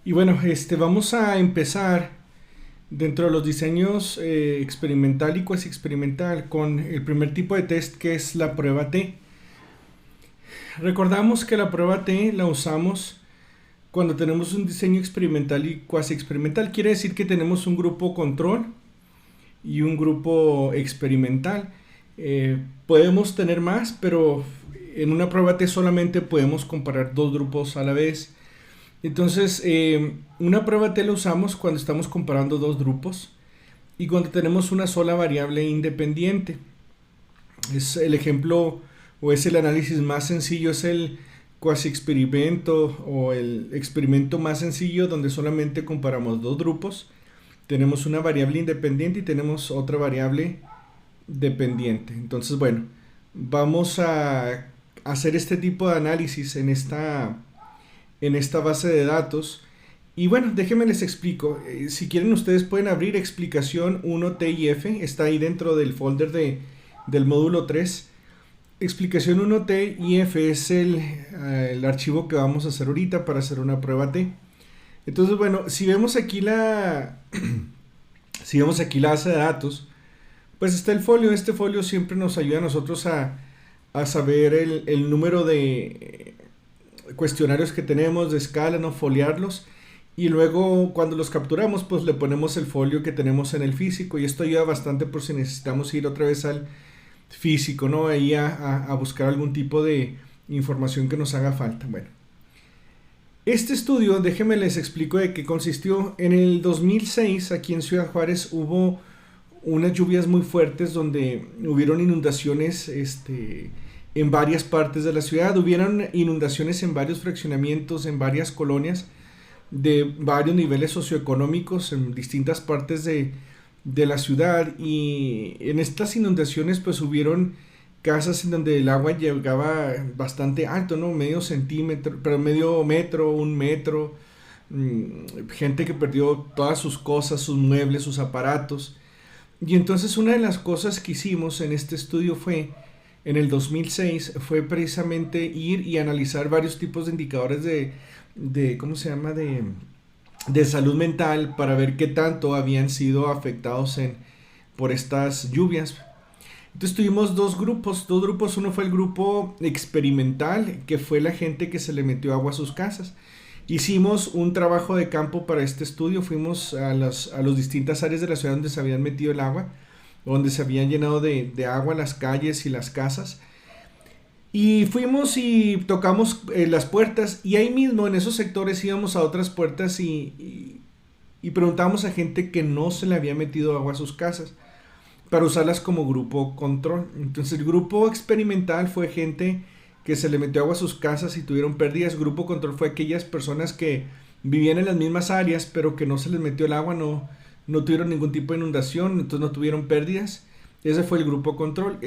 Y bueno, vamos a empezar dentro de los diseños experimental y cuasi experimental con el primer tipo de test, que es la prueba T. Recordamos que la prueba T la usamos cuando tenemos un diseño experimental y cuasi experimental. Quiere decir que tenemos un grupo control y un grupo experimental. Podemos tener más, pero en una prueba T solamente podemos comparar dos grupos a la vez. Entonces, una prueba T la usamos cuando estamos comparando dos grupos y cuando tenemos una sola variable independiente. Es el ejemplo o es el análisis más sencillo, es el cuasi experimento o el experimento más sencillo donde solamente comparamos dos grupos. Tenemos una variable independiente y tenemos otra variable dependiente. Entonces, bueno, vamos a hacer este tipo de análisis en esta base de datos. Y bueno, déjenme les explico. Si quieren ustedes pueden abrir explicación 1T y F. Está ahí dentro del folder del módulo 3. Explicación 1T y F es el archivo que vamos a hacer ahorita para hacer una prueba T. Entonces, bueno, si vemos aquí si vemos aquí la base de datos, pues está el folio. Este folio siempre nos ayuda a nosotros a saber el número de cuestionarios que tenemos de escala, no foliarlos, y luego cuando los capturamos pues le ponemos el folio que tenemos en el físico, y esto ayuda bastante por si necesitamos ir otra vez al físico, ¿no? Ahí a buscar algún tipo de información que nos haga falta. Bueno, este estudio, déjenme les explico de qué consistió. En el 2006 aquí en Ciudad Juárez hubo unas lluvias muy fuertes donde hubieron inundaciones en varias partes de la ciudad. Hubieron inundaciones en varios fraccionamientos, en varias colonias de varios niveles socioeconómicos en distintas partes de la ciudad, y en estas inundaciones pues hubieron casas en donde el agua llegaba bastante alto, ¿no? Medio centímetro, pero medio metro, un metro, gente que perdió todas sus cosas, sus muebles, sus aparatos. Y entonces una de las cosas que hicimos en este estudio fue, en el 2006, fue precisamente ir y analizar varios tipos de indicadores ¿cómo se llama? De salud mental para ver qué tanto habían sido afectados por estas lluvias. Entonces tuvimos dos grupos. Uno fue el grupo experimental, que fue la gente que se le metió agua a sus casas. Hicimos un trabajo de campo para este estudio. Fuimos a las distintas áreas de la ciudad donde se habían metido el agua, donde se habían llenado de agua las calles y las casas. Y fuimos y tocamos las puertas, y ahí mismo en esos sectores íbamos a otras puertas y preguntábamos a gente que no se le había metido agua a sus casas para usarlas como grupo control. Entonces el grupo experimental fue gente que se le metió agua a sus casas y tuvieron pérdidas. Grupo control fue aquellas personas que vivían en las mismas áreas pero que no se les metió el agua, no tuvieron ningún tipo de inundación, entonces no tuvieron pérdidas. Ese fue el grupo control.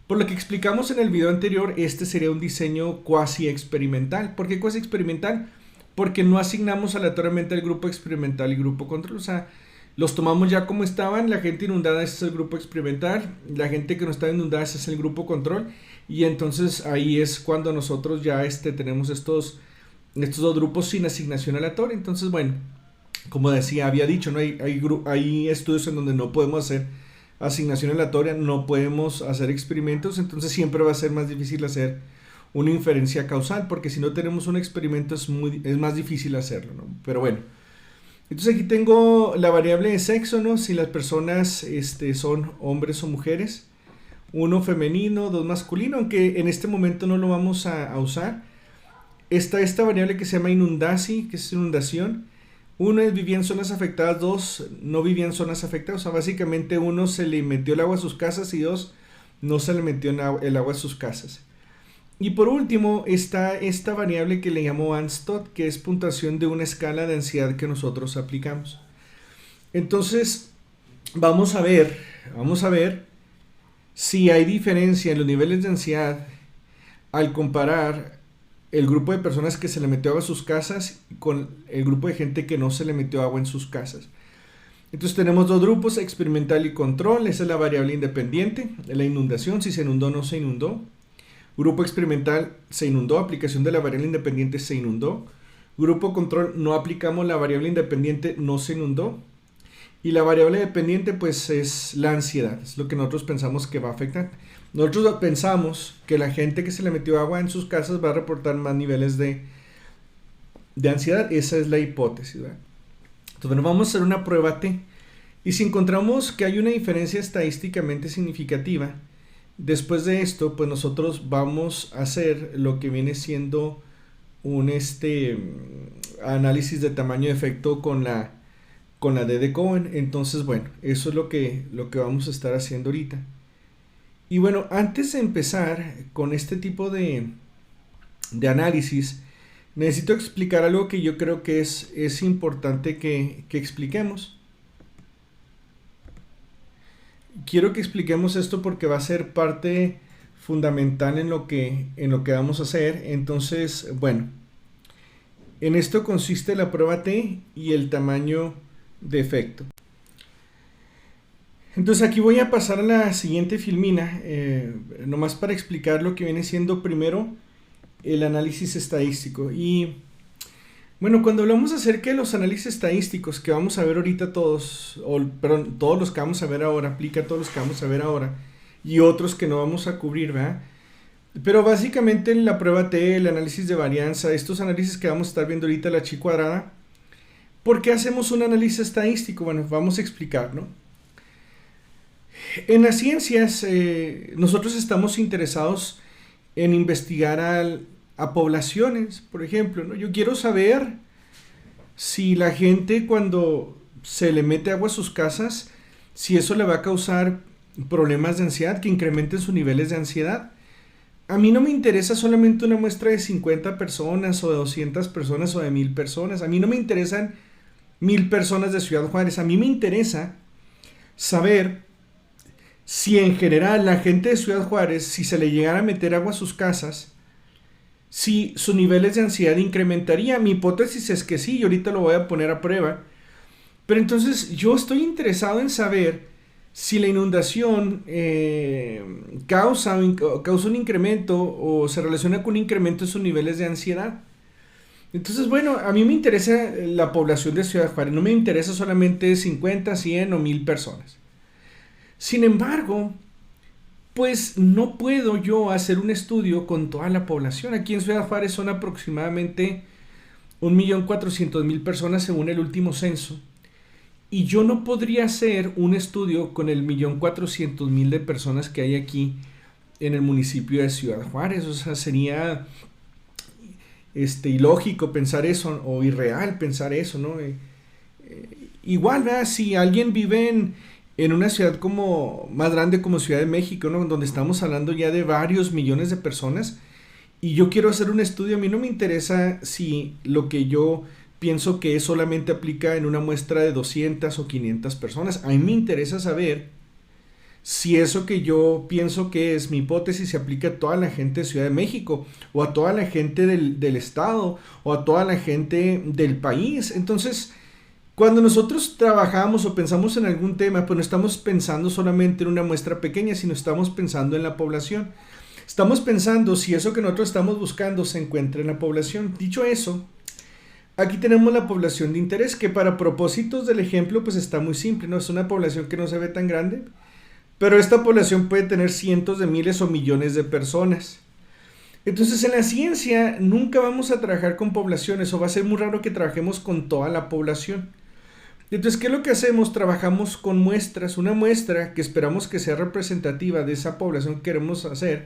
Por lo que explicamos en el video anterior, este sería un diseño cuasi experimental. ¿Por qué cuasi experimental? Porque no asignamos aleatoriamente el grupo experimental y grupo control. O sea, los tomamos ya como estaban. La gente inundada, ese es el grupo experimental. La gente que no está inundada, ese es el grupo control. Y entonces ahí es cuando nosotros ya tenemos estos dos grupos sin asignación aleatoria. Entonces, bueno, como decía, había dicho, ¿no? Hay estudios en donde no podemos hacer asignación aleatoria, no podemos hacer experimentos, entonces siempre va a ser más difícil hacer una inferencia causal, porque si no tenemos un experimento es más difícil hacerlo, ¿no? Pero bueno, entonces aquí tengo la variable de sexo, ¿no? Si las personas son hombres o mujeres, uno femenino, dos masculino, aunque en este momento no lo vamos a usar. Está esta variable que se llama inundasi, que es inundación. Uno es vivía en zonas afectadas, dos no vivía en zonas afectadas. O sea, básicamente uno se le metió el agua a sus casas y dos no se le metió el agua a sus casas. Y por último está esta variable que le llamo Anstot, que es puntuación de una escala de ansiedad que nosotros aplicamos. Entonces vamos a ver si hay diferencia en los niveles de ansiedad al comparar el grupo de personas que se le metió agua a sus casas con el grupo de gente que no se le metió agua en sus casas. Entonces tenemos dos grupos, experimental y control. Esa es la variable independiente, la inundación, si se inundó o no se inundó. Grupo experimental se inundó, aplicación de la variable independiente se inundó. grupo control no aplicamos la variable independiente, no se inundó. Y la variable dependiente pues es la ansiedad, es lo que nosotros pensamos que va a afectar. Nosotros pensamos que la gente que se le metió agua en sus casas va a reportar más niveles de ansiedad. Esa es la hipótesis, ¿verdad? Entonces, bueno, vamos a hacer una prueba T. Y si encontramos que hay una diferencia estadísticamente significativa, después de esto, pues nosotros vamos a hacer lo que viene siendo un análisis de tamaño de efecto con la D de Cohen. Entonces, bueno, eso es lo que vamos a estar haciendo ahorita. Y bueno, antes de empezar con este tipo de análisis, necesito explicar algo que yo creo que es importante que expliquemos. Quiero que expliquemos esto porque va a ser parte fundamental en lo que vamos a hacer. Entonces, bueno, en esto consiste la prueba T y el tamaño de efecto. Entonces aquí voy a pasar a la siguiente filmina, nomás para explicar lo que viene siendo primero el análisis estadístico. Y bueno, cuando hablamos acerca de los análisis estadísticos que vamos a ver ahorita todos, todos los que vamos a ver ahora, aplica a todos los que vamos a ver ahora y otros que no vamos a cubrir, ¿verdad? Pero básicamente la prueba T, el análisis de varianza, estos análisis que vamos a estar viendo ahorita, la chi cuadrada, ¿por qué hacemos un análisis estadístico? Bueno, vamos a explicar, ¿no? En las ciencias, nosotros estamos interesados en investigar a poblaciones, por ejemplo, ¿no? Yo quiero saber si la gente cuando se le mete agua a sus casas, si eso le va a causar problemas de ansiedad, que incrementen sus niveles de ansiedad. A mí no me interesa solamente una muestra de 50 personas o de 200 personas o de 1000 personas. A mí no me interesan 1000 personas de Ciudad Juárez. A mí me interesa saber si en general la gente de Ciudad Juárez, si se le llegara a meter agua a sus casas, si sus niveles de ansiedad incrementaría. Mi hipótesis es que sí, y ahorita lo voy a poner a prueba. Pero entonces yo estoy interesado en saber si la inundación causa un incremento o se relaciona con un incremento en sus niveles de ansiedad. Entonces, bueno, a mí me interesa la población de Ciudad Juárez, no me interesa solamente 50, 100 o 1000 personas. Sin embargo, pues no puedo yo hacer un estudio con toda la población. Aquí en Ciudad Juárez son aproximadamente 1.400.000 personas según el último censo. Y yo no podría hacer un estudio con el 1.400.000 de personas que hay aquí en el municipio de Ciudad Juárez. O sea, sería ilógico pensar eso o irreal pensar eso, ¿no? Igual, ¿verdad? Si alguien vive en una ciudad como más grande como Ciudad de México, ¿no? Donde estamos hablando ya de varios millones de personas, y yo quiero hacer un estudio, a mí no me interesa si lo que yo pienso que solamente aplica en una muestra de 200 o 500 personas. A mí me interesa saber si eso que yo pienso que es mi hipótesis se aplica a toda la gente de Ciudad de México, o a toda la gente del estado, o a toda la gente del país. Entonces, cuando nosotros trabajamos o pensamos en algún tema, pues no estamos pensando solamente en una muestra pequeña, sino estamos pensando en la población. Estamos pensando si eso que nosotros estamos buscando se encuentra en la población. Dicho eso, aquí tenemos la población de interés, que para propósitos del ejemplo pues está muy simple, ¿no? Es una población que no se ve tan grande, pero esta población puede tener cientos de miles o millones de personas. Entonces en la ciencia nunca vamos a trabajar con poblaciones, o va a ser muy raro que trabajemos con toda la población. Entonces, ¿qué es lo que hacemos? Trabajamos con muestras, una muestra que esperamos que sea representativa de esa población que queremos hacer.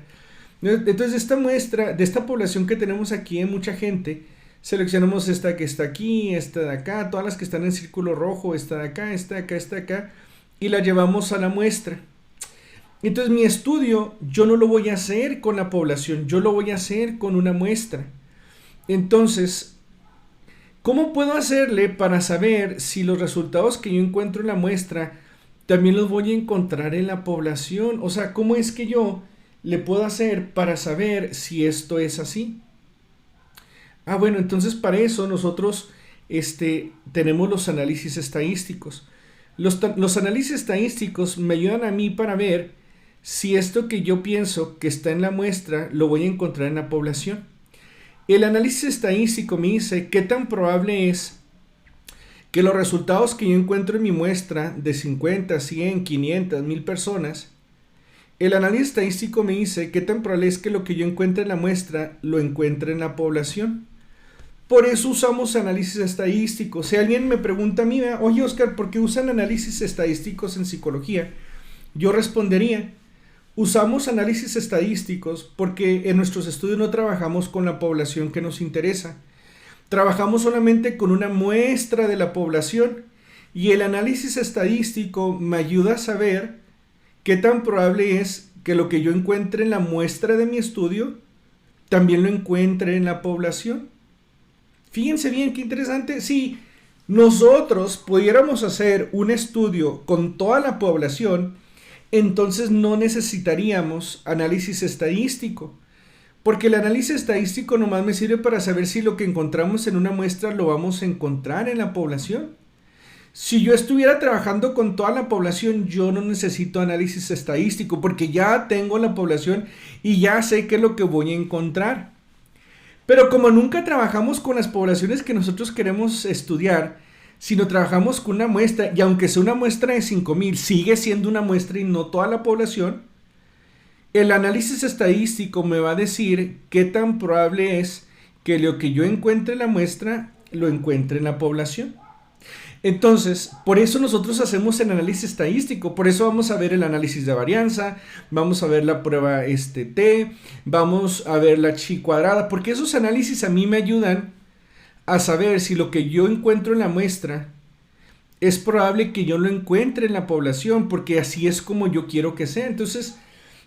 Entonces, de esta muestra, de esta población que tenemos aquí en mucha gente, seleccionamos esta que está aquí, esta de acá, todas las que están en círculo rojo, esta de acá, esta de acá, esta de acá, y la llevamos a la muestra. Entonces, mi estudio yo no lo voy a hacer con la población, yo lo voy a hacer con una muestra. Entonces, ¿cómo puedo hacerle para saber si los resultados que yo encuentro en la muestra también los voy a encontrar en la población? O sea, ¿cómo es que yo le puedo hacer para saber si esto es así? Bueno, entonces para eso nosotros tenemos los análisis estadísticos. Los análisis estadísticos me ayudan a mí para ver si esto que yo pienso que está en la muestra lo voy a encontrar en la población. El análisis estadístico me dice qué tan probable es que los resultados que yo encuentro en mi muestra de 50, 100, 500, 1000 personas, el análisis estadístico me dice qué tan probable es que lo que yo encuentre en la muestra lo encuentre en la población. Por eso usamos análisis estadístico. Si alguien me pregunta a mí, oye Oscar, ¿por qué usan análisis estadísticos en psicología? Yo respondería, usamos análisis estadísticos porque en nuestros estudios no trabajamos con la población que nos interesa. Trabajamos solamente con una muestra de la población y el análisis estadístico me ayuda a saber qué tan probable es que lo que yo encuentre en la muestra de mi estudio también lo encuentre en la población. Fíjense bien, qué interesante. Si nosotros pudiéramos hacer un estudio con toda la población, entonces no necesitaríamos análisis estadístico. Porque el análisis estadístico nomás me sirve para saber si lo que encontramos en una muestra lo vamos a encontrar en la población. Si yo estuviera trabajando con toda la población, yo no necesito análisis estadístico porque ya tengo la población y ya sé qué es lo que voy a encontrar. Pero como nunca trabajamos con las poblaciones que nosotros queremos estudiar, sino trabajamos con una muestra, y aunque sea una muestra de 5000, sigue siendo una muestra y no toda la población, el análisis estadístico me va a decir qué tan probable es que lo que yo encuentre en la muestra lo encuentre en la población. Entonces, por eso nosotros hacemos el análisis estadístico, por eso vamos a ver el análisis de varianza, vamos a ver la prueba T, vamos a ver la chi cuadrada, porque esos análisis a mí me ayudan a saber si lo que yo encuentro en la muestra es probable que yo lo encuentre en la población, porque así es como yo quiero que sea. Entonces,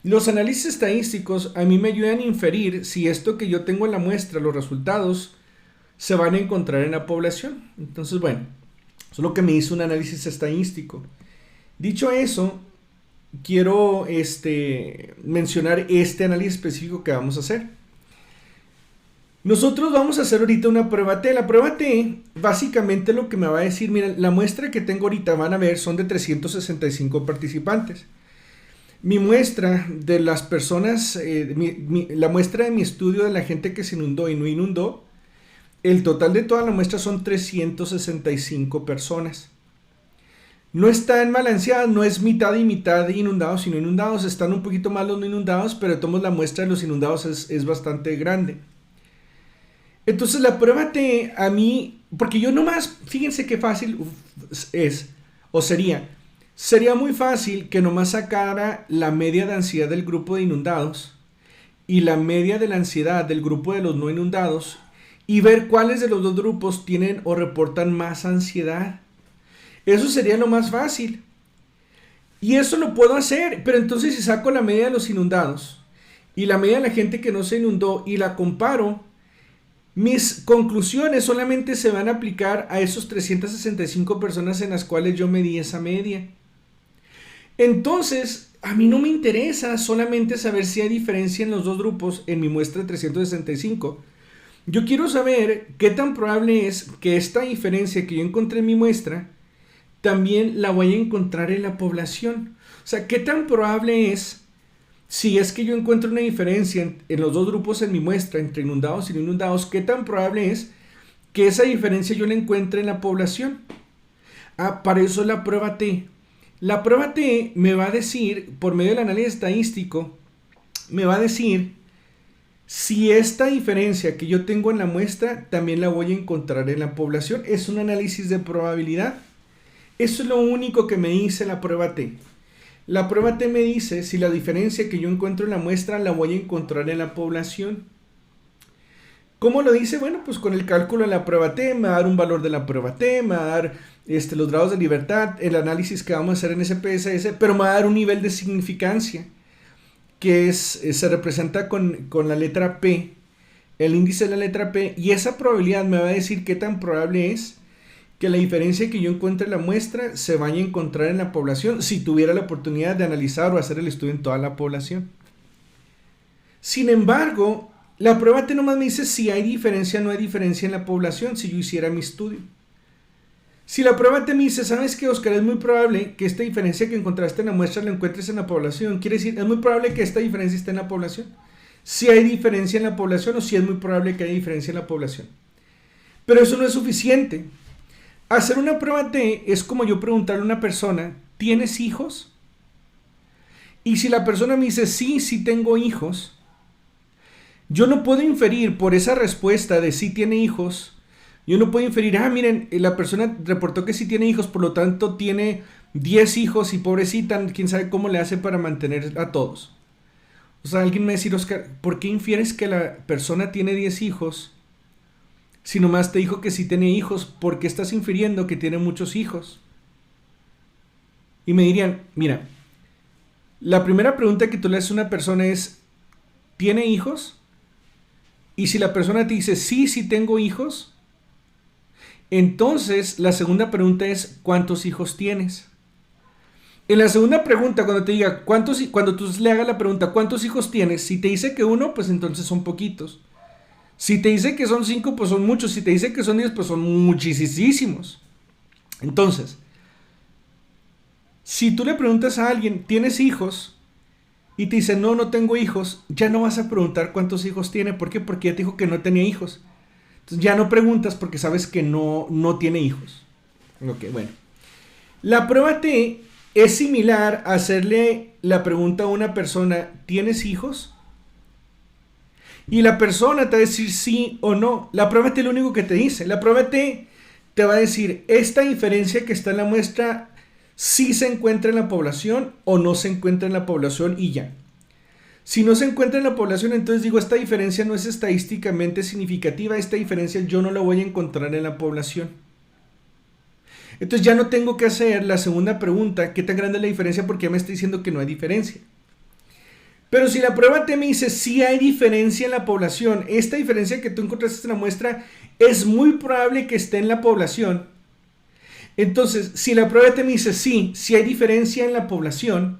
los análisis estadísticos a mí me ayudan a inferir si esto que yo tengo en la muestra, los resultados, se van a encontrar en la población. Entonces, bueno, eso es lo que me hizo un análisis estadístico. Dicho eso, quiero mencionar este análisis específico que vamos a hacer. Nosotros vamos a hacer ahorita una prueba T. La prueba T, básicamente lo que me va a decir, mira, la muestra que tengo ahorita, van a ver, son de 365 participantes. Mi muestra de las personas, la muestra de mi estudio de la gente que se inundó y no inundó, el total de toda la muestra son 365 personas. No están balanceadas, no es mitad y mitad de inundados y no inundados, están un poquito más los no inundados, pero de todos modos la muestra de los inundados es bastante grande. Entonces la prueba T a mí, porque yo nomás, fíjense qué fácil es, o sería muy fácil que nomás sacara la media de ansiedad del grupo de inundados y la media de la ansiedad del grupo de los no inundados y ver cuáles de los dos grupos tienen o reportan más ansiedad. Eso sería lo más fácil. Y eso lo puedo hacer, pero entonces si saco la media de los inundados y la media de la gente que no se inundó y la comparo, mis conclusiones solamente se van a aplicar a esos 365 personas en las cuales yo medí esa media. Entonces, a mí no me interesa solamente saber si hay diferencia en los dos grupos en mi muestra de 365. Yo quiero saber qué tan probable es que esta diferencia que yo encontré en mi muestra también la voy a encontrar en la población. O sea, qué tan probable es, si es que yo encuentro una diferencia en los dos grupos en mi muestra, entre inundados y no inundados, qué tan probable es que esa diferencia yo la encuentre en la población. Para eso es la prueba T. La prueba T me va a decir, por medio del análisis estadístico, me va a decir si esta diferencia que yo tengo en la muestra también la voy a encontrar en la población. Es un análisis de probabilidad. Eso es lo único que me dice la prueba T. La prueba T me dice si la diferencia que yo encuentro en la muestra la voy a encontrar en la población. ¿Cómo lo dice? Bueno, pues con el cálculo de la prueba T me va a dar un valor de la prueba T, me va a dar los grados de libertad, el análisis que vamos a hacer en SPSS, pero me va a dar un nivel de significancia que se representa con la letra P, el índice de la letra P, y esa probabilidad me va a decir qué tan probable es que la diferencia que yo encuentre en la muestra se vaya a encontrar en la población si tuviera la oportunidad de analizar o hacer el estudio en toda la población. Sin embargo, la prueba T nomás me dice si hay diferencia o no hay diferencia en la población si yo hiciera mi estudio. Si la prueba T me dice, ¿sabes qué, Oscar? Es muy probable que esta diferencia que encontraste en la muestra la encuentres en la población. Quiere decir, es muy probable que esta diferencia esté en la población. si hay diferencia en la población o si es muy probable que haya diferencia en la población. Pero eso no es suficiente. Hacer una prueba T es como yo preguntarle a una persona, ¿tienes hijos? Y si la persona me dice, sí, sí tengo hijos, yo no puedo inferir por esa respuesta de sí tiene hijos, yo no puedo inferir, miren, la persona reportó que sí tiene hijos, por lo tanto tiene 10 hijos y pobrecita, quién sabe cómo le hace para mantener a todos. O sea, alguien me va a decir, Oscar, ¿por qué infieres que la persona tiene 10 hijos si nomás te dijo que sí tiene hijos? ¿Por qué estás infiriendo que tiene muchos hijos? Y me dirían, mira, la primera pregunta que tú le haces a una persona es, ¿tiene hijos? Y si la persona te dice, sí, sí tengo hijos, entonces la segunda pregunta es, ¿cuántos hijos tienes? En la segunda pregunta, cuando te diga, cuando tú le hagas la pregunta, ¿cuántos hijos tienes? Si te dice que uno, pues entonces son poquitos. Si te dice que son 5, pues son muchos. Si te dice que son 10, pues son muchísimos. Entonces, si tú le preguntas a alguien, ¿tienes hijos? Y te dice, no, no tengo hijos, ya no vas a preguntar cuántos hijos tiene. ¿Por qué? Porque ya te dijo que no tenía hijos. Entonces ya no preguntas porque sabes que no tiene hijos. Ok, bueno. La prueba T es similar a hacerle la pregunta a una persona, ¿tienes hijos? Y la persona te va a decir sí o no. La prueba T es lo único que te dice. La prueba T te va a decir, esta diferencia que está en la muestra, si se encuentra en la población o no se encuentra en la población y ya. Si no se encuentra en la población, entonces digo, esta diferencia no es estadísticamente significativa, esta diferencia yo no la voy a encontrar en la población. Entonces ya no tengo que hacer la segunda pregunta, ¿qué tan grande es la diferencia? Porque ya me está diciendo que no hay diferencia. Pero si la prueba T me dice, sí hay diferencia en la población, esta diferencia que tú encontraste en la muestra es muy probable que esté en la población. Entonces, si la prueba T me dice, sí hay diferencia en la población,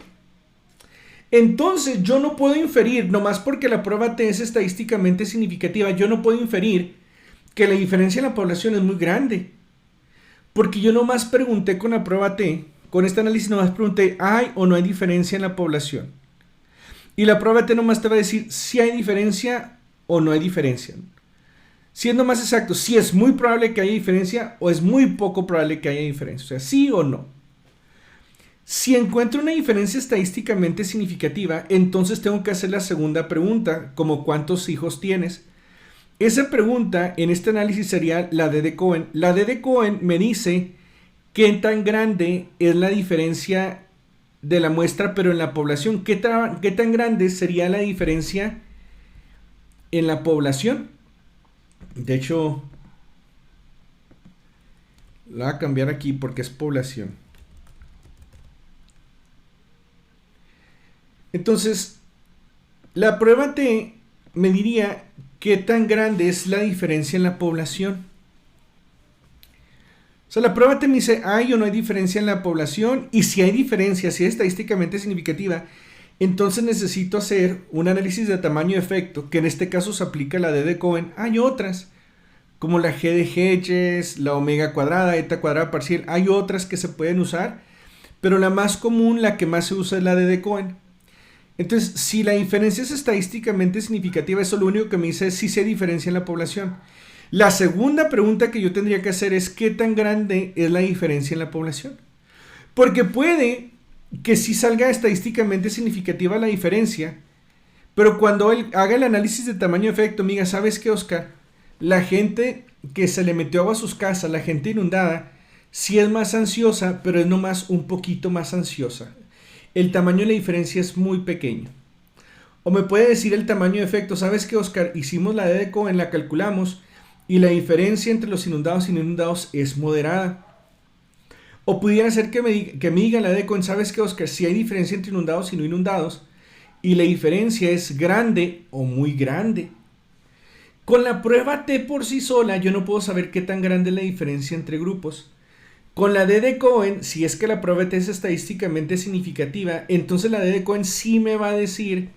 entonces yo no puedo inferir, nomás porque la prueba T es estadísticamente significativa, yo no puedo inferir que la diferencia en la población es muy grande. Porque yo nomás pregunté con la prueba T, con este análisis nomás pregunté, ¿hay o no hay diferencia en la población? Y la prueba T nomás te va a decir si hay diferencia o no hay diferencia. Siendo más exacto, si es muy probable que haya diferencia o es muy poco probable que haya diferencia. O sea, sí o no. Si encuentro una diferencia estadísticamente significativa, entonces tengo que hacer la segunda pregunta, como ¿cuántos hijos tienes? Esa pregunta en este análisis sería la D de Cohen. La D de Cohen me dice qué tan grande es la diferencia de la muestra, pero en la población. ¿Qué tan grande sería la diferencia en la población? De hecho, la voy a cambiar aquí porque es población. Entonces, la prueba T me diría qué tan grande es la diferencia en la población. O sea, la prueba T me dice, ¿hay o no hay diferencia en la población? Y si hay diferencia, si es estadísticamente significativa, entonces necesito hacer un análisis de tamaño de efecto, que en este caso se aplica la D de Cohen. Hay otras, como la G de Hedges, la omega cuadrada, eta cuadrada parcial. Hay otras que se pueden usar, pero la más común, la que más se usa es la D de Cohen. Entonces, si la diferencia es estadísticamente significativa, eso lo único que me dice es si se diferencia en la población. La segunda pregunta que yo tendría que hacer es ¿qué tan grande es la diferencia en la población? Porque puede que sí salga estadísticamente significativa la diferencia, pero cuando él haga el análisis de tamaño de efecto, me diga, ¿sabes qué, Oscar? La gente que se le metió agua a sus casas, la gente inundada, sí es más ansiosa, pero es nomás un poquito más ansiosa. El tamaño de la diferencia es muy pequeño. O me puede decir el tamaño de efecto, ¿sabes qué, Oscar? Hicimos la D de Cohen, la calculamos, y la diferencia entre los inundados y no inundados es moderada. O pudiera ser que me diga la D de Cohen, ¿sabes qué, Oscar? Si hay diferencia entre inundados y no inundados, y la diferencia es grande o muy grande. Con la prueba T por sí sola, yo no puedo saber qué tan grande es la diferencia entre grupos. Con la D de Cohen, si es que la prueba T es estadísticamente significativa, entonces la D de Cohen sí me va a decir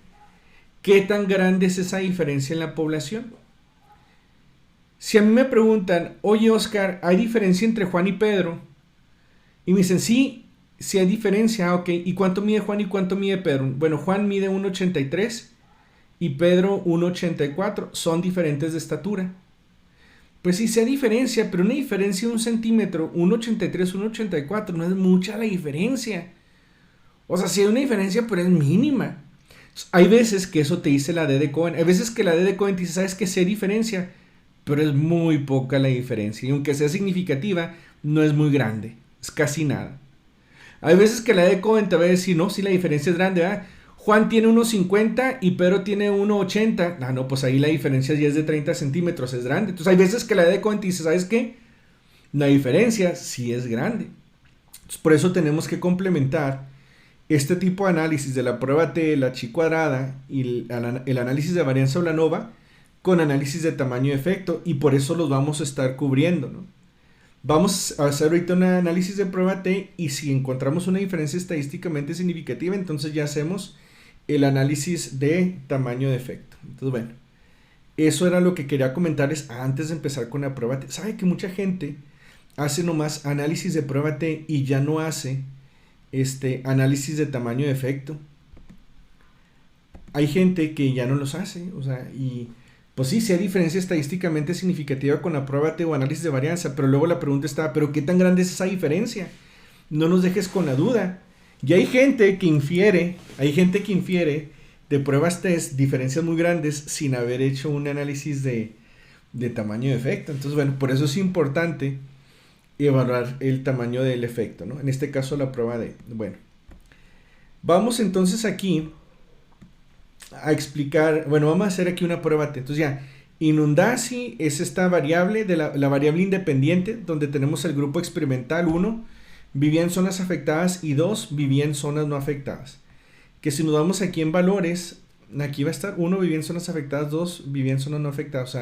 qué tan grande es esa diferencia en la población. Si a mí me preguntan, oye, Oscar, ¿hay diferencia entre Juan y Pedro? Y me dicen, sí hay diferencia, ok. ¿Y cuánto mide Juan y cuánto mide Pedro? Bueno, Juan mide 1,83 y Pedro 1,84. Son diferentes de estatura. Pues sí, se diferencia, pero una diferencia de 1 centímetro, 1,83, 1,84, no es mucha la diferencia. O sea, sí hay una diferencia, pero es mínima. Hay veces que eso te dice la D de Cohen. Hay veces que la D de Cohen te dice, ¿sabes qué? Sí hay diferencia, pero es muy poca la diferencia. Y aunque sea significativa, no es muy grande. Es casi nada. Hay veces que la D de Cohen te va a decir, no, sí la diferencia es grande, ¿verdad? Juan tiene 1,50 y Pedro tiene 1,80. Ah, no, pues ahí la diferencia ya es de 30 centímetros, es grande. Entonces hay veces que la D de Cohen te dice, ¿sabes qué? La diferencia sí es grande. Entonces, por eso tenemos que complementar este tipo de análisis de la prueba T, la chi cuadrada y el análisis de varianza Ulanova con análisis de tamaño de efecto, y por eso los vamos a estar cubriendo, ¿no? Vamos a hacer ahorita un análisis de prueba T y si encontramos una diferencia estadísticamente significativa, entonces ya hacemos el análisis de tamaño de efecto. Entonces, bueno, eso era lo que quería comentarles antes de empezar con la prueba T. ¿Sabe que mucha gente hace nomás análisis de prueba T y ya no hace análisis de tamaño de efecto? Hay gente que ya no los hace, o sea, y pues sí, sí hay diferencia estadísticamente significativa con la prueba T o análisis de varianza, pero luego la pregunta está, ¿pero qué tan grande es esa diferencia? No nos dejes con la duda. Y hay gente que infiere de pruebas test diferencias muy grandes sin haber hecho un análisis de tamaño de efecto. Entonces, bueno, por eso es importante evaluar el tamaño del efecto, ¿no? En este caso la prueba D. Bueno, vamos entonces aquí a explicar, bueno, vamos a hacer aquí una prueba T. Entonces ya, inundacy es esta variable, de la variable independiente, donde tenemos el grupo experimental 1, vivía en zonas afectadas, y 2, vivía en zonas no afectadas. Que si nos damos aquí en valores, aquí va a estar 1 vivía en zonas afectadas, 2 vivía en zonas no afectadas,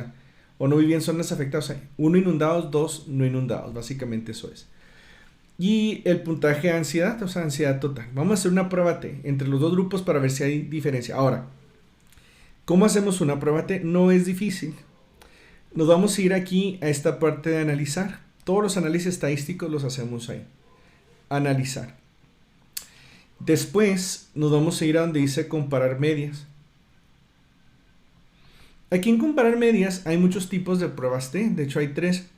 o no vivía en zonas afectadas, 1 inundados, 2 no inundados, básicamente eso es. Y el puntaje de ansiedad, o sea, ansiedad total. Vamos a hacer una prueba T entre los dos grupos para ver si hay diferencia. Ahora, ¿cómo hacemos una prueba T? No es difícil. Nos vamos a ir aquí a esta parte de analizar. Todos los análisis estadísticos los hacemos ahí. Analizar. Después nos vamos a ir a donde dice comparar medias. Aquí en comparar medias hay muchos tipos de pruebas T. De hecho hay 3.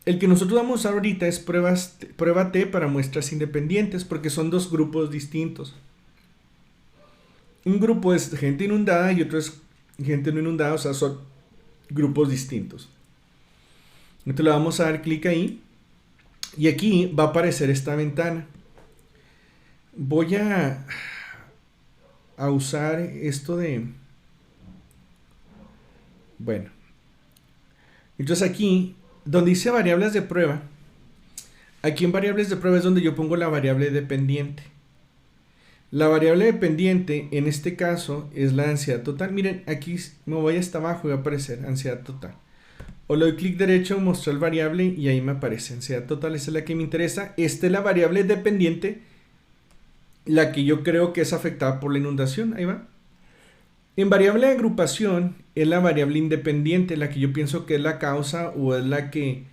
El que nosotros vamos a usar ahorita es prueba T para muestras independientes, porque son dos grupos distintos. Un grupo es gente inundada y otro es gente no inundada, o sea, son grupos distintos. Entonces le vamos a dar clic ahí y aquí va a aparecer esta ventana. Voy a usar esto de... Bueno. Entonces aquí, donde dice variables de prueba, aquí en variables de prueba es donde yo pongo la variable dependiente. La variable dependiente en este caso es la ansiedad total. Miren, aquí me voy hasta abajo y va a aparecer ansiedad total. O le doy clic derecho, mostrar variable y ahí me aparece ansiedad total. Esa es la que me interesa. Esta es la variable dependiente, la que yo creo que es afectada por la inundación. Ahí va. En variable de agrupación es la variable independiente, la que yo pienso que es la causa o es la que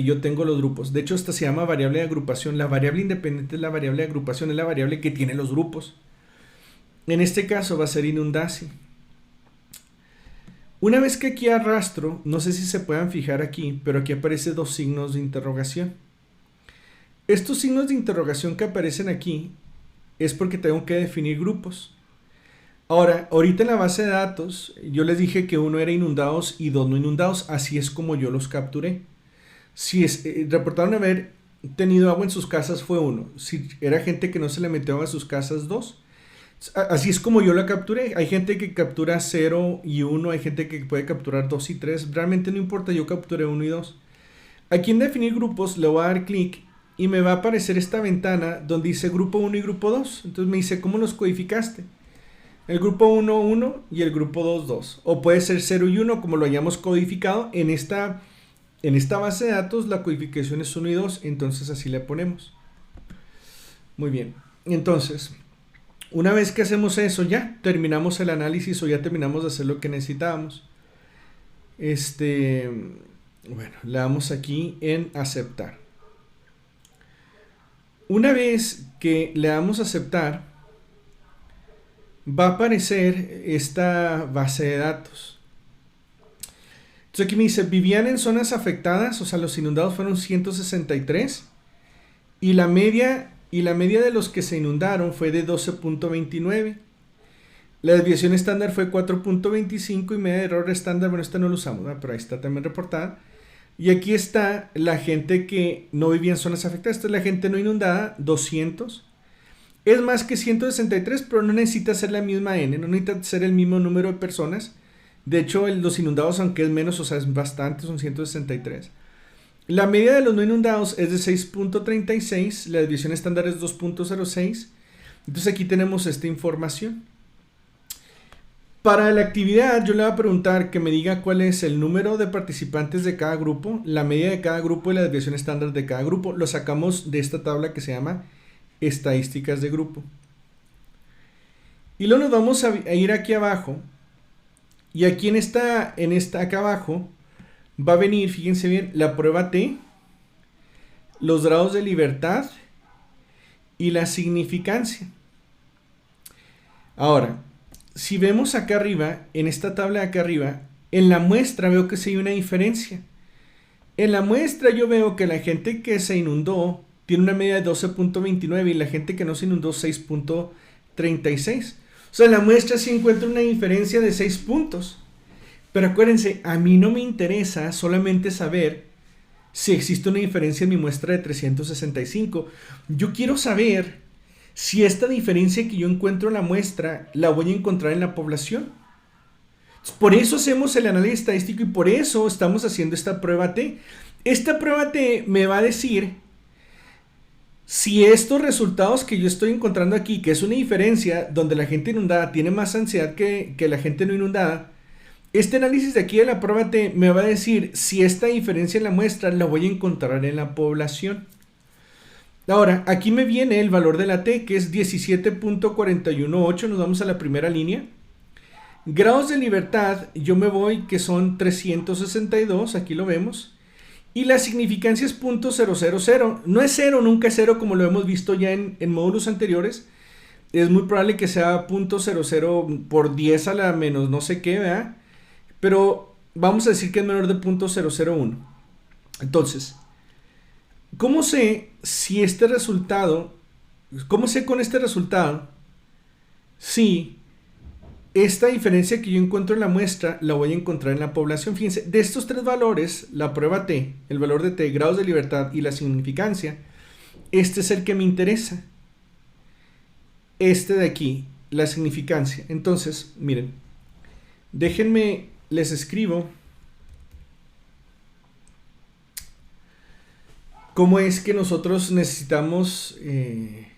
yo tengo los grupos. De hecho, esta se llama variable de agrupación. La variable independiente es la variable de agrupación, es la variable que tiene los grupos. En este caso va a ser inundacy. Una vez que aquí arrastro, no sé si se puedan fijar aquí, pero aquí aparecen 2 signos de interrogación. Estos signos de interrogación que aparecen aquí es porque tengo que definir grupos. Ahora, ahorita en la base de datos, yo les dije que 1 era inundados y 2 no inundados. Así es como yo los capturé. Si reportaron haber tenido agua en sus casas, fue 1. Si era gente que no se le metió agua a sus casas, 2. Así es como yo la capturé. Hay gente que captura 0 y 1, hay gente que puede capturar 2 y 3. Realmente no importa, yo capturé 1 y 2. Aquí en definir grupos le voy a dar clic y me va a aparecer esta ventana donde dice grupo 1 y grupo 2. Entonces me dice, ¿cómo los codificaste? El grupo 1, 1 y el grupo 2, 2. O puede ser 0 y 1 como lo hayamos codificado. En esta base de datos la codificación es 1 y 2, entonces así le ponemos. Muy bien. Entonces, una vez que hacemos eso, ya terminamos el análisis o ya terminamos de hacer lo que necesitábamos. Bueno, le damos aquí en aceptar. Una vez que le damos a aceptar, va a aparecer esta base de datos. Entonces aquí me dice, vivían en zonas afectadas, o sea, los inundados fueron 163 y la media de los que se inundaron fue de 12.29. La desviación estándar fue 4.25 y media de error estándar, bueno, esta no lo usamos, ¿verdad? Pero ahí está también reportada. Y aquí está la gente que no vivía en zonas afectadas. Esta es la gente no inundada, 200. Es más que 163, pero no necesita ser la misma N, no necesita ser el mismo número de personas. De hecho, los inundados, aunque es menos, o sea, es bastante, son 163. La media de los no inundados es de 6.36, la desviación estándar es 2.06. Entonces aquí tenemos esta información. Para la actividad yo le voy a preguntar que me diga cuál es el número de participantes de cada grupo, la media de cada grupo y la desviación estándar de cada grupo. Lo sacamos de esta tabla que se llama estadísticas de grupo. Y luego nos vamos a ir aquí abajo. Y aquí en esta acá abajo va a venir, fíjense bien, la prueba T, los grados de libertad y la significancia. Ahora, si vemos acá arriba, en esta tabla de acá arriba, en la muestra veo que sí hay una diferencia. En la muestra yo veo que la gente que se inundó tiene una media de 12.29 y la gente que no se inundó 6.36. O sea, en la muestra sí encuentro una diferencia de 6 puntos. Pero acuérdense, a mí no me interesa solamente saber si existe una diferencia en mi muestra de 365. Yo quiero saber si esta diferencia que yo encuentro en la muestra la voy a encontrar en la población. Por eso hacemos el análisis estadístico y por eso estamos haciendo esta prueba T. Esta prueba T me va a decir si estos resultados que yo estoy encontrando aquí, que es una diferencia donde la gente inundada tiene más ansiedad que la gente no inundada, este análisis de aquí de la prueba T me va a decir si esta diferencia en la muestra la voy a encontrar en la población. Ahora, aquí me viene el valor de la T, que es 17.418, nos vamos a la primera línea. Grados de libertad, yo me voy, que son 362, aquí lo vemos. Y la significancia es .000, no es 0, nunca es 0 como lo hemos visto ya en módulos anteriores. Es muy probable que sea .00 por 10 a la menos no sé qué, ¿verdad? Pero vamos a decir que es menor de .001. Entonces, ¿cómo sé si este resultado, cómo sé con este resultado si esta diferencia que yo encuentro en la muestra la voy a encontrar en la población? Fíjense, de estos tres valores, la prueba T, el valor de T, grados de libertad y la significancia, este es el que me interesa. Este de aquí, la significancia. Entonces, miren, déjenme, les escribo cómo es que nosotros necesitamos, qué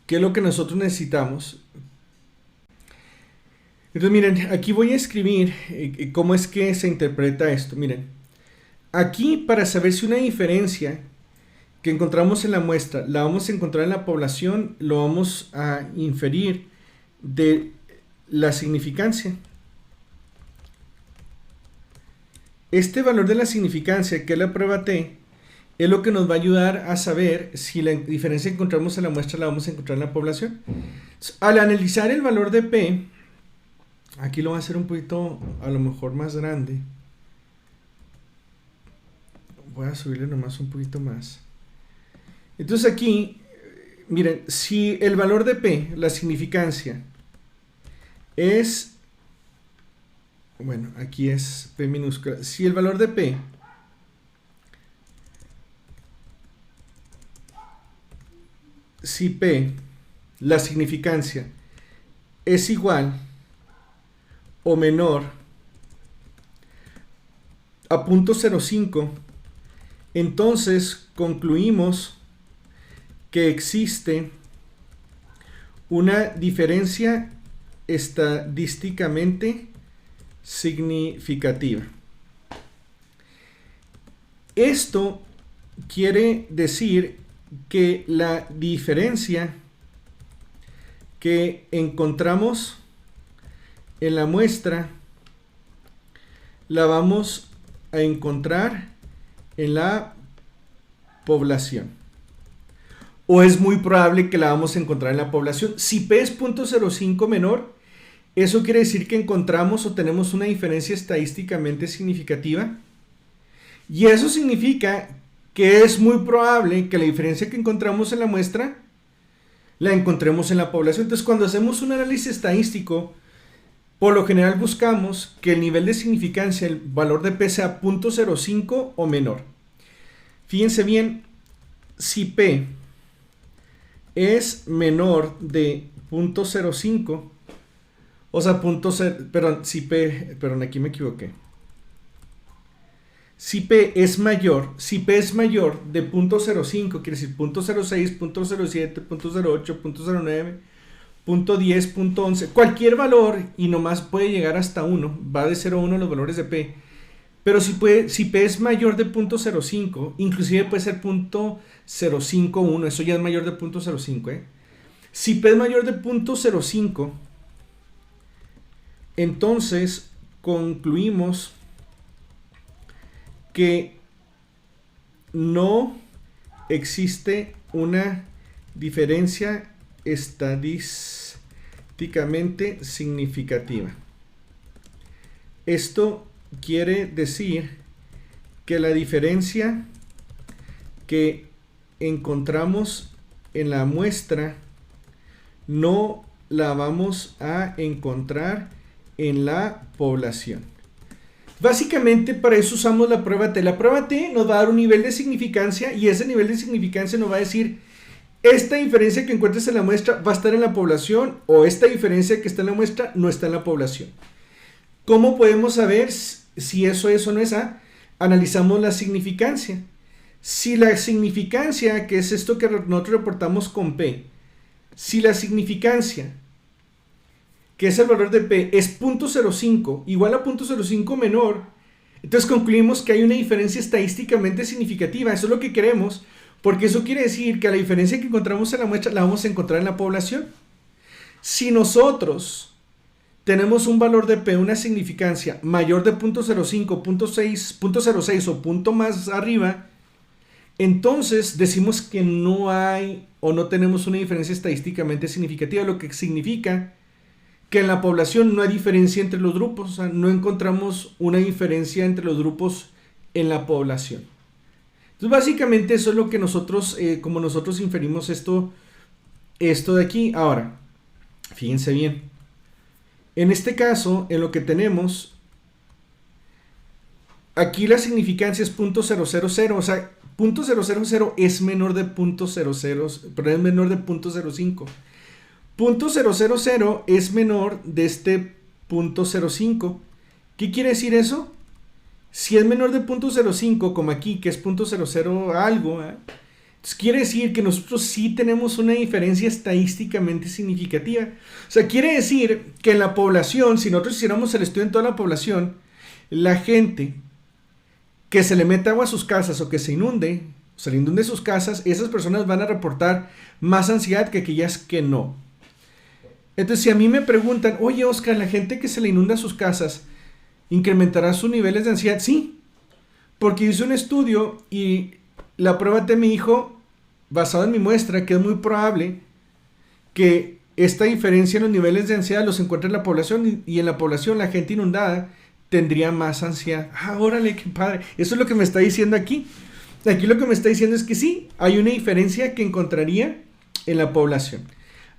es lo que nosotros necesitamos. Entonces miren, aquí voy a escribir cómo es que se interpreta esto. Miren, aquí para saber si una diferencia que encontramos en la muestra la vamos a encontrar en la población, lo vamos a inferir de la significancia. Este valor de la significancia, que es la prueba T, es lo que nos va a ayudar a saber si la diferencia que encontramos en la muestra la vamos a encontrar en la población. Al analizar el valor de P, aquí lo voy a hacer un poquito, a lo mejor más grande. Voy a subirle nomás un poquito más. Entonces aquí, miren, si el valor de P, la significancia, es, bueno, aquí es P minúscula. Si el valor de P si P, la significancia, es igual o menor a .05, entonces concluimos que existe una diferencia estadísticamente significativa. Esto quiere decir que la diferencia que encontramos en la muestra la vamos a encontrar en la población. o es muy probable que la vamos a encontrar en la población. Si P es 0.05 menor, eso quiere decir que encontramos o tenemos una diferencia estadísticamente significativa. Y eso significa que es muy probable que la diferencia que encontramos en la muestra la encontremos en la población. Entonces, cuando hacemos un análisis estadístico, por lo general buscamos que el nivel de significancia, el valor de P sea 0.05 o menor. Fíjense bien, si P es menor de 0.05, o sea, aquí me equivoqué. Si P es mayor de 0.05, quiere decir 0.06, 0.07, 0.08, 0.09, 0.10, 0.11, cualquier valor, y nomás puede llegar hasta 1, va de 0 a 1 los valores de P. Pero si P es mayor de 0.05, inclusive puede ser 0.051, eso ya es mayor de 0.05, Si P es mayor de 0.05, entonces concluimos que no existe una diferencia estadísticamente significativa. Esto quiere decir que la diferencia que encontramos en la muestra no la vamos a encontrar en la población. Básicamente para eso usamos la prueba T. La prueba T nos va a dar un nivel de significancia y ese nivel de significancia nos va a decir esta diferencia que encuentres en la muestra va a estar en la población o esta diferencia que está en la muestra no está en la población. ¿Cómo podemos saber si eso es o no es A? Analizamos la significancia. Si la significancia, que es esto que nosotros reportamos con P, si la significancia, que es el valor de P, es 0.05 igual a 0.05 menor, entonces concluimos que hay una diferencia estadísticamente significativa. Eso es lo que queremos, porque eso quiere decir que la diferencia que encontramos en la muestra la vamos a encontrar en la población. Si nosotros tenemos un valor de P, una significancia mayor de 0.05, 0.06 o punto más arriba, entonces decimos que no hay o no tenemos una diferencia estadísticamente significativa, lo que significa que en la población no hay diferencia entre los grupos, o sea, no encontramos una diferencia entre los grupos en la población. Entonces, básicamente eso es lo que nosotros, como nosotros inferimos esto de aquí. Ahora, fíjense bien. En este caso, en lo que tenemos, aquí la significancia es 0.000, o sea, 0.000 es menor de 0.00, pero es menor de 0.05. 0.000 es menor de este 0.05. ¿Qué quiere decir eso? Si es menor de 0.05, como aquí, que es 0.00 algo, entonces quiere decir que nosotros sí tenemos una diferencia estadísticamente significativa. O sea, quiere decir que en la población, si nosotros hiciéramos el estudio en toda la población, la gente que se le meta agua a sus casas o que se inunde, o se le inunde sus casas, esas personas van a reportar más ansiedad que aquellas que no. Entonces, si a mí me preguntan, oye, Oscar, la gente que se le inunda sus casas, ¿incrementará sus niveles de ansiedad? Sí, porque hice un estudio y la prueba T me dijo, basado en mi muestra, que es muy probable que esta diferencia en los niveles de ansiedad los encuentre en la población y en la población la gente inundada tendría más ansiedad. Ah, órale, qué padre. Eso es lo que me está diciendo aquí. Aquí lo que me está diciendo es que sí, hay una diferencia que encontraría en la población.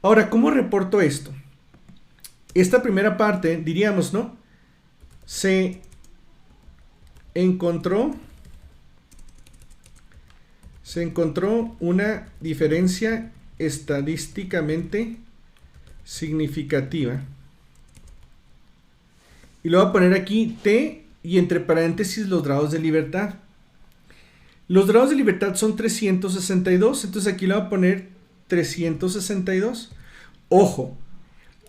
Ahora, ¿cómo reporto esto? Esta primera parte, diríamos, ¿no? Se encontró una diferencia estadísticamente significativa. Y lo voy a poner aquí T y entre paréntesis los grados de libertad. Los grados de libertad son 362, entonces aquí le voy a poner 362. Ojo,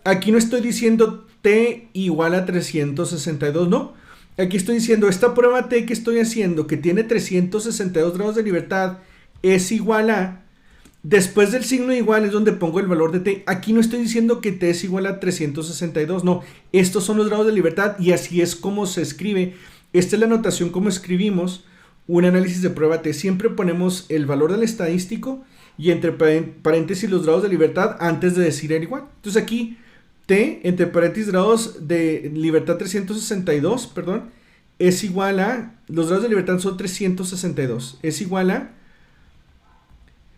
aquí no estoy diciendo T igual a 362, no. Aquí estoy diciendo esta prueba T que estoy haciendo, que tiene 362 grados de libertad, es igual a... Después del signo de igual es donde pongo el valor de T. Aquí no estoy diciendo que T es igual a 362, no. Estos son los grados de libertad y así es como se escribe. Esta es la notación como escribimos un análisis de prueba T. Siempre ponemos el valor del estadístico y entre paréntesis los grados de libertad antes de decir el igual. Entonces aquí T entre paréntesis grados de libertad 362, perdón, es igual a, los grados de libertad son 362, es igual a,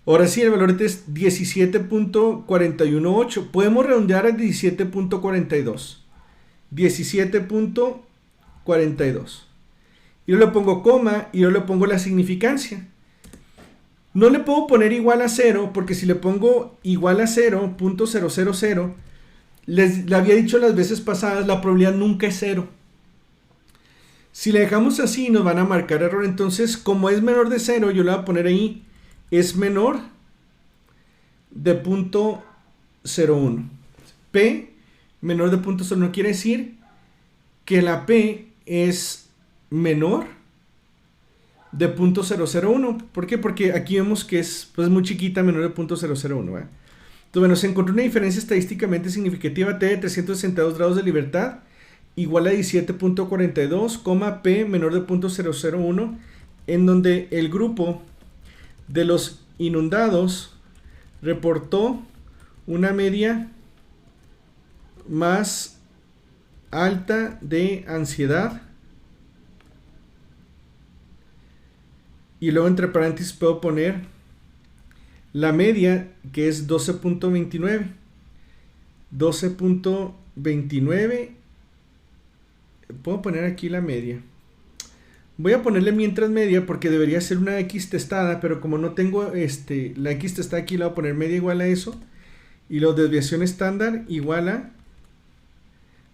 ahora sí el valor es 17.418, podemos redondear a 17.42, 17.42, y yo le pongo coma y yo le pongo la significancia. No le puedo poner igual a 0, porque si le pongo igual a 0.000, le había dicho las veces pasadas, la probabilidad nunca es 0. Si le dejamos así, nos van a marcar error. Entonces, como es menor de 0, yo le voy a poner ahí, es menor de 0.01. P menor de 0.01 quiere decir que la P es menor de 0.001. ¿Por qué? Porque aquí vemos que es pues, muy chiquita, menor de 0.001. Entonces, bueno, se encontró una diferencia estadísticamente significativa T de 362 grados de libertad igual a 17.42, P menor de 0.001, en donde el grupo de los inundados reportó una media más alta de ansiedad. Y luego entre paréntesis puedo poner la media, que es 12.29. 12.29. Puedo poner aquí la media. Voy a ponerle mientras media porque debería ser una X testada, pero como no tengo la X testada aquí, le voy a poner media igual a eso. Y la desviación estándar igual a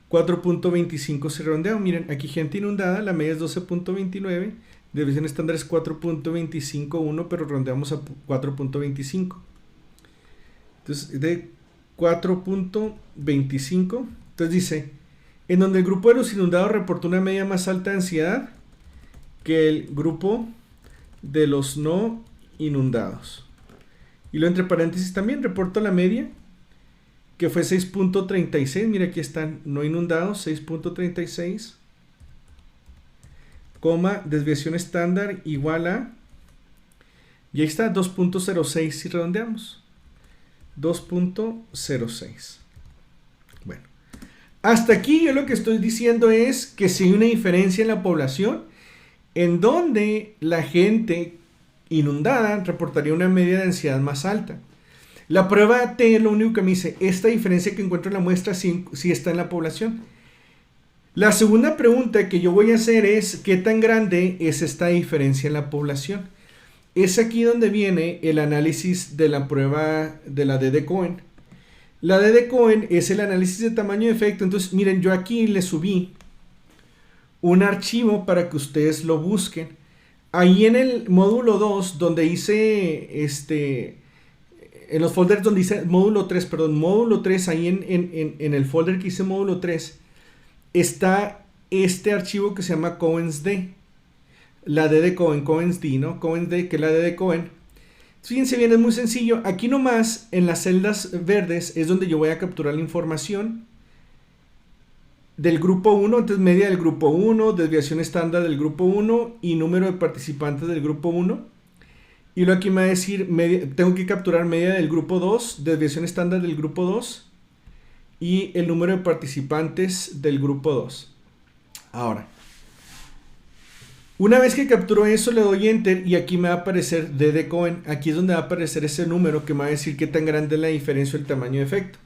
4.25 si redondeo. Miren, aquí gente inundada, la media es 12.29. Desviación estándar es 4.251, pero redondeamos a 4.25. Entonces, de 4.25. Entonces dice, en donde el grupo de los inundados reportó una media más alta de ansiedad que el grupo de los no inundados. Y luego entre paréntesis también reporto la media, que fue 6.36. Mira, aquí están no inundados, 6.36. Coma, desviación estándar igual a, y ahí está, 2.06 si redondeamos. 2.06. Bueno, hasta aquí yo lo que estoy diciendo es que si hay una diferencia en la población, en donde la gente inundada reportaría una media de ansiedad más alta. La prueba T lo único que me dice, esta diferencia que encuentro en la muestra sí está en la población. La segunda pregunta que yo voy a hacer es, ¿qué tan grande es esta diferencia en la población? Es aquí donde viene el análisis de la prueba de la D de Cohen. La D de Cohen es el análisis de tamaño de efecto. Entonces, miren, yo aquí le subí un archivo para que ustedes lo busquen. Ahí en el módulo 2, donde hice, en los folders donde hice módulo 3, ahí en el folder que hice módulo 3, está este archivo que se llama Cohen's D. La D de Cohen, Cohen's D, ¿no? Cohen's D, que es la D de Cohen. Fíjense bien, es muy sencillo. Aquí nomás, en las celdas verdes, es donde yo voy a capturar la información del grupo 1, entonces media del grupo 1, desviación estándar del grupo 1 y número de participantes del grupo 1. Y luego aquí me va a decir, tengo que capturar media del grupo 2, desviación estándar del grupo 2 y el número de participantes del grupo 2. Ahora, una vez que capturo eso, le doy Enter y aquí me va a aparecer D de Cohen. Aquí es donde va a aparecer ese número que me va a decir qué tan grande es la diferencia o el tamaño de efecto.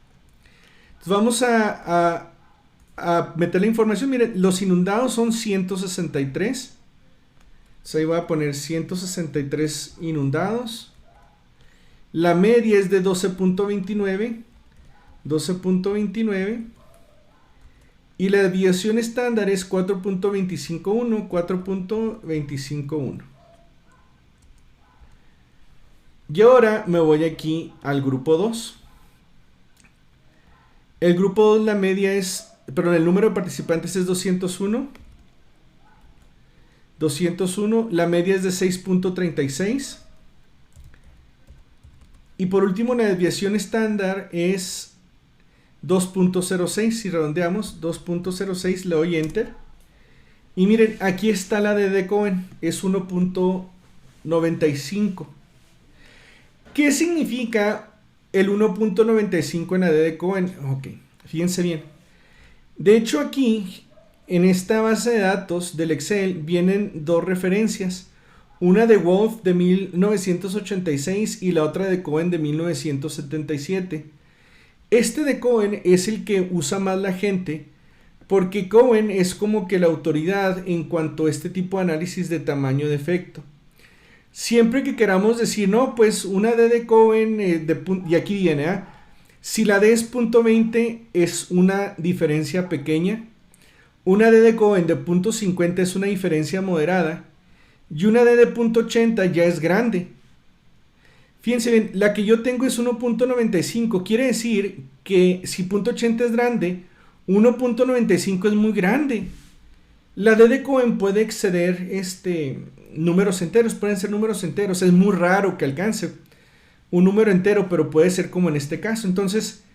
Entonces vamos a meter la información. Miren, los inundados son 163. Entonces ahí voy a poner 163 inundados. La media es de 12.29. 12.29. Y la desviación estándar es 4.251. 4.251. Y ahora me voy aquí al grupo 2. El grupo 2, la media es, perdón, el número de participantes es 201. 201, la media es de 6.36. Y por último, la desviación estándar es 2.06. Si redondeamos, 2.06, le doy Enter. Y miren, aquí está la D de Cohen, es 1.95. ¿Qué significa el 1.95 en la D de Cohen? Ok, fíjense bien. De hecho, aquí, en esta base de datos del Excel, vienen dos referencias. Una de Wolf de 1986 y la otra de Cohen de 1977. Este de Cohen es el que usa más la gente, porque Cohen es como que la autoridad en cuanto a este tipo de análisis de tamaño de efecto. Siempre que queramos decir, no, pues una D de Cohen, y aquí viene, ¿eh? Si la D es .20 es una diferencia pequeña, una D de Cohen de .50 es una diferencia moderada, y una D de .80 ya es grande. Fíjense bien, la que yo tengo es 1.95, quiere decir que si .80 es grande, 1.95 es muy grande. La D de Cohen puede exceder números enteros, pueden ser números enteros, es muy raro que alcance un número entero, pero puede ser como en este caso. Entonces,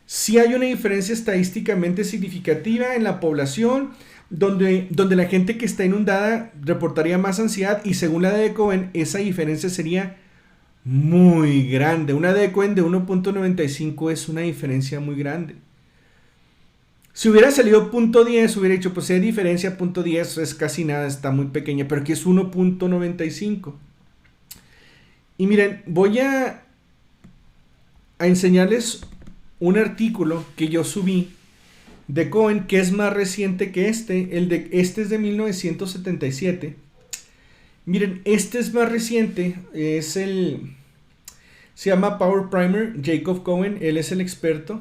sí hay una diferencia estadísticamente significativa en la población, donde la gente que está inundada reportaría más ansiedad, y según la D de Cohen, esa diferencia sería muy grande. Una D de Cohen de 1.95 es una diferencia muy grande. Si hubiera salido .10, hubiera dicho, pues si hay diferencia, .10 es casi nada, está muy pequeña, pero aquí es 1.95. Y miren, voy a enseñarles un artículo que yo subí de Cohen, que es más reciente que este. Este es de 1977. Miren, este es más reciente, se llama Power Primer, Jacob Cohen, él es el experto.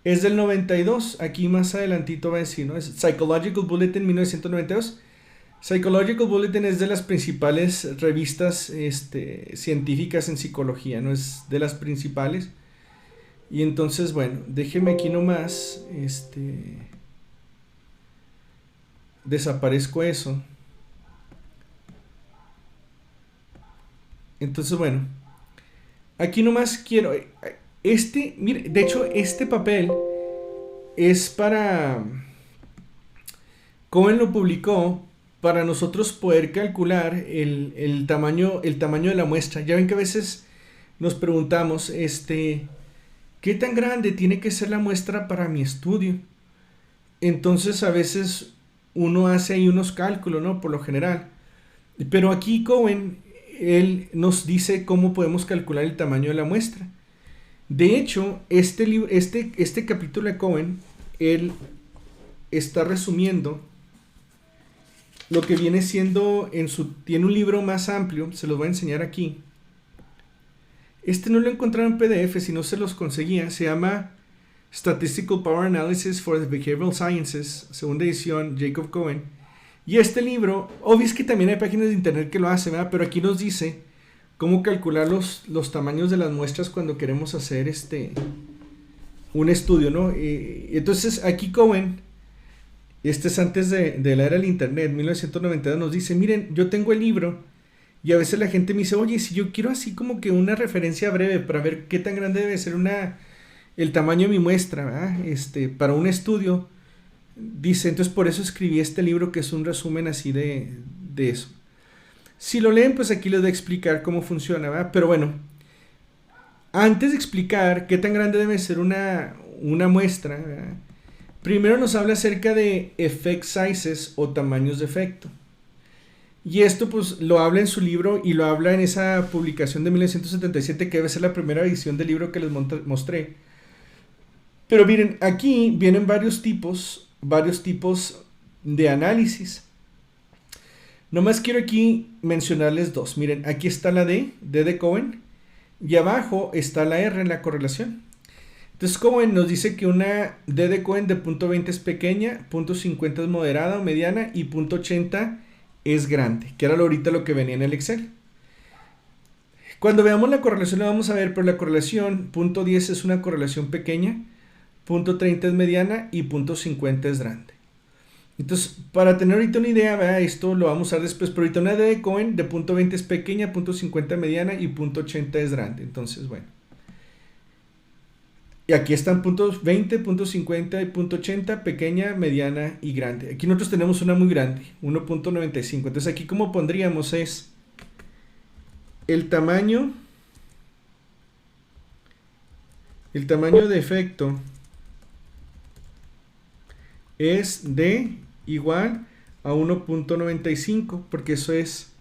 Es del 92, aquí más adelantito va a decir, ¿no? Es Psychological Bulletin 1992. Psychological Bulletin es de las principales revistas científicas en psicología, no es de las principales. Y entonces, bueno, déjeme aquí nomás, desaparezco eso. Entonces, bueno, aquí nomás quiero, mire, de hecho, este papel es para, Cohen lo publicó para nosotros poder calcular el tamaño de la muestra. Ya ven que a veces nos preguntamos, ¿qué tan grande tiene que ser la muestra para mi estudio? Entonces a veces uno hace ahí unos cálculos, ¿no? Por lo general. Pero aquí Cohen, él nos dice cómo podemos calcular el tamaño de la muestra. De hecho, este capítulo de Cohen, él está resumiendo lo que viene siendo tiene un libro más amplio, se los voy a enseñar aquí. No lo encontraron en PDF, si no se los conseguía, se llama Statistical Power Analysis for the Behavioral Sciences, segunda edición, Jacob Cohen. Y este libro, obvio es que también hay páginas de internet que lo hacen, ¿verdad? Pero aquí nos dice cómo calcular los tamaños de las muestras cuando queremos hacer un estudio, ¿no? Entonces aquí Cohen, es antes de la era del internet, 1992, nos dice, miren, yo tengo el libro, y a veces la gente me dice, oye, si yo quiero así como que una referencia breve para ver qué tan grande debe ser el tamaño de mi muestra, ¿verdad? Para un estudio, dice, entonces por eso escribí este libro que es un resumen así de eso. Si lo leen, pues aquí les voy a explicar cómo funciona, ¿verdad? Pero bueno, antes de explicar qué tan grande debe ser una muestra, ¿verdad? Primero nos habla acerca de effect sizes o tamaños de efecto. Y esto pues lo habla en su libro y lo habla en esa publicación de 1977 que debe ser la primera edición del libro que les mostré. Pero miren, aquí vienen varios tipos de análisis. Nomás quiero aquí mencionarles dos. Miren, aquí está la D de Cohen, y abajo está la R en la correlación. Entonces Cohen nos dice que una D de Cohen de .20 es pequeña, .50 es moderada o mediana y .80 es grande, que era ahorita lo que venía en el Excel. Cuando veamos la correlación la vamos a ver, pero la correlación .10 es una correlación pequeña, .30 es mediana y .50 es grande. Entonces, para tener ahorita una idea, ¿verdad? Esto lo vamos a usar después, pero ahorita una D de Cohen de .20 es pequeña, .50 mediana y .80 es grande. Entonces, bueno. Y aquí están .20, .50 y .80, pequeña, mediana y grande. Aquí nosotros tenemos una muy grande, 1.95. Entonces aquí como pondríamos es el tamaño El tamaño de efecto es D igual a 1.95, porque eso es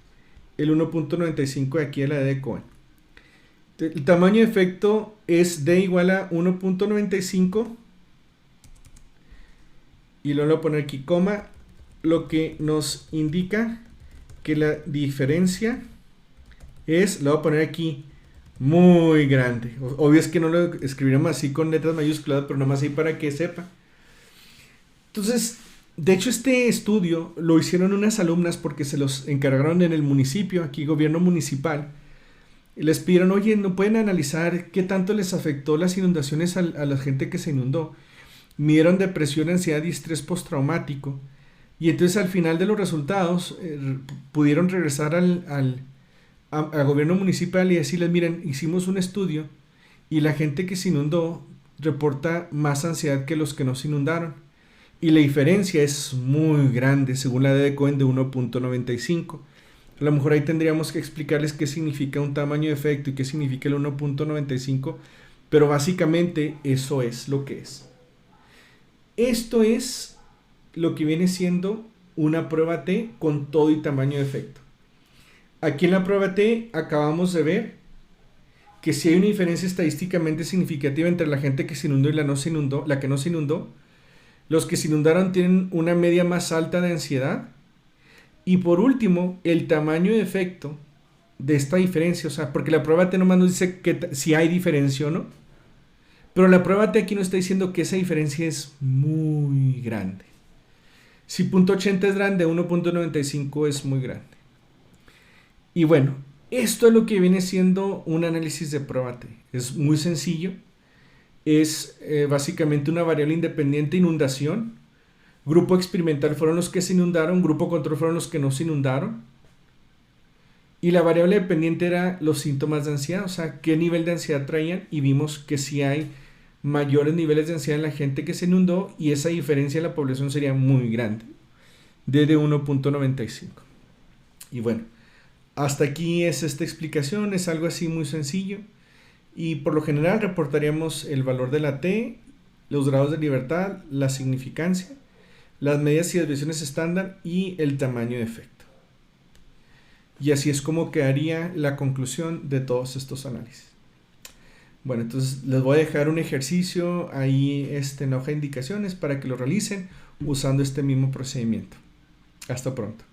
el 1.95 de aquí a la D de Cohen. El tamaño de efecto es D igual a 1.95 y luego voy a poner aquí coma, lo que nos indica que la diferencia es, lo voy a poner aquí, muy grande. Obvio es que no lo escribiremos así con letras mayúsculas, pero nomás ahí para que sepa. Entonces, de hecho este estudio lo hicieron unas alumnas porque se los encargaron en el municipio, aquí gobierno municipal. Y les pidieron, oye, ¿no pueden analizar qué tanto les afectó las inundaciones a la gente que se inundó? Midieron depresión, ansiedad y estrés postraumático. Y entonces al final de los resultados pudieron regresar al gobierno municipal y decirles, miren, hicimos un estudio y la gente que se inundó reporta más ansiedad que los que no se inundaron. Y la diferencia es muy grande, según la D de Cohen, de 1.95. A lo mejor ahí tendríamos que explicarles qué significa un tamaño de efecto y qué significa el 1.95, pero básicamente eso es lo que es. Esto es lo que viene siendo una prueba T con todo y tamaño de efecto. Aquí en la prueba T acabamos de ver que si hay una diferencia estadísticamente significativa entre la gente que se inundó y la que no se inundó, los que se inundaron tienen una media más alta de ansiedad. Y por último, el tamaño de efecto de esta diferencia, o sea, porque la prueba T nomás nos dice que si hay diferencia o no, pero la prueba T aquí nos está diciendo que esa diferencia es muy grande. Si .80 es grande, 1.95 es muy grande. Y bueno, esto es lo que viene siendo un análisis de prueba T. Es muy sencillo. Es básicamente una variable independiente, inundación. Grupo experimental fueron los que se inundaron, grupo control fueron los que no se inundaron. Y la variable dependiente era los síntomas de ansiedad, o sea, qué nivel de ansiedad traían, y vimos que sí hay mayores niveles de ansiedad en la gente que se inundó y esa diferencia en la población sería muy grande, desde 1.95. Y bueno, hasta aquí es esta explicación, es algo así muy sencillo y por lo general reportaríamos el valor de la T, los grados de libertad, la significancia, las medidas y desviaciones estándar y el tamaño de efecto. Y así es como quedaría la conclusión de todos estos análisis. Bueno, entonces les voy a dejar un ejercicio ahí en la hoja de indicaciones para que lo realicen usando este mismo procedimiento. Hasta pronto.